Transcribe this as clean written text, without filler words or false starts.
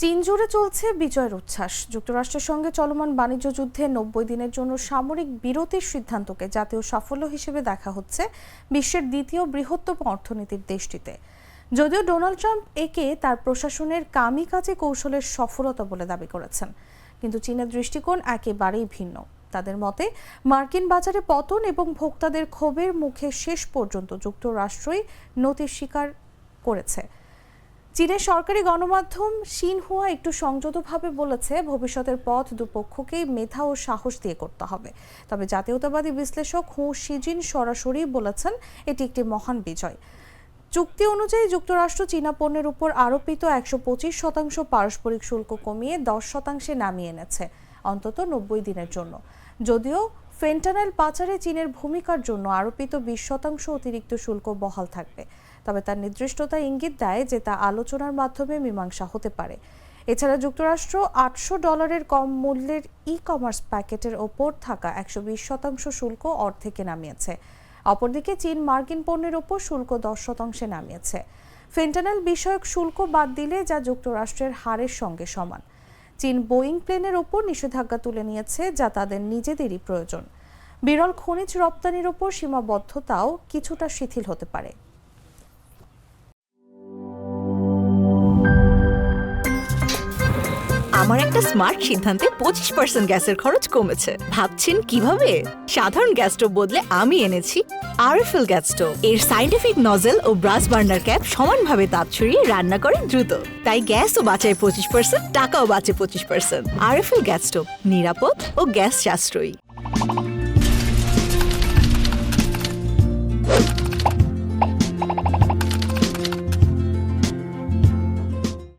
চীন জুড়ে চলছে বিজয়ের উচ্ছ্বাস। যুক্তরাষ্ট্রের সঙ্গে চলমান বাণিজ্য যুদ্ধে 90 দিনের জন্য সামরিক বিরতির সিদ্ধান্তকে জাতীয় সাফল্য হিসেবে দেখা হচ্ছে বিশ্বের দ্বিতীয় বৃহত্তম অর্থনীতির দেশটিতে। যদিও ডোনাল্ড ট্রাম্প একে তার প্রশাসনের কামিকাজে কৌশলের সফলতা বলে দাবি করেছেন, কিন্তু চীনের দৃষ্টিকোণ একেবারেই ভিন্ন। তাদের মতে মার্কিন বাজারে পতন এবং ভোক্তাদের ক্ষোভের মুখে শেষ পর্যন্ত যুক্তরাষ্ট্রই নতির স্বীকার করেছে। চীনের সরকারি গণমাধ্যম সিনহুয়া একটু সংযতভাবে বলেছে, ভবিষ্যতের পথ দুপক্ষকেই মেধা ও সাহস দিয়ে করতে হবে। তবে জাতীয়তাবাদী বিশ্লেষক হু শিজিন সরাসরি বলেছেন এটি একটি মহান বিজয়। চুক্তি অনুযায়ী যুক্তরাষ্ট্র চীনা পণ্যের উপর আরোপিত 125% পারস্পরিক শুল্ক কমিয়ে 10% নামিয়ে এনেছে, অন্তত 90 দিনের জন্য। যদিও ফেন্টানাইল পাচারে চীনের ভূমিকার জন্য আরোপিত 20% অতিরিক্ত শুল্ক বহাল থাকবে, তবে তার নির্দিষ্টতা ইঙ্গিত দেয় যে তা আলোচনার মাধ্যমে মীমাংসা হতে পারে। এছাড়া যুক্তরাষ্ট্র $800 কম মূল্যের ই-কমার্স প্যাকেটের ওপর থাকা 120% শুল্ক অর্ধেকে নামিয়েছে। অপরদিকে চীন মার্কিন পণ্যের ওপর শুল্ক 10% নামিয়েছে, ফেন্টানাইল বিষয়ক শুল্ক বাদ দিলে, যা যুক্তরাষ্ট্রের হারের সঙ্গে সমান। চীন বোয়িং প্লেনের ওপর নিষেধাজ্ঞা তুলে নিয়েছে, যা তাদের নিজেদেরই প্রয়োজন। বিরল খনিজ রপ্তানির ওপর সীমাবদ্ধতাও কিছুটা শিথিল হতে পারে। আমার একটা স্মার্ট সিদ্ধান্তে 25% গ্যাসের খরচ কমেছে। ভাবছেন কিভাবে? সাধারণ গ্যাস স্টোভ বদলে আমি এনেছি আরএফএল গ্যাস স্টোভ। এর সাইন্টিফিক নজল ও ব্রাস বার্নার ক্যাপ সমানভাবে তাপ ছড়িয়ে রান্না করে দ্রুত, তাই গ্যাসও বাঁচায় 25%, টাকাও বাঁচে 25%। আরএফএল গ্যাস স্টোভ নিরাপদ ও গ্যাস সাশ্রয়ী।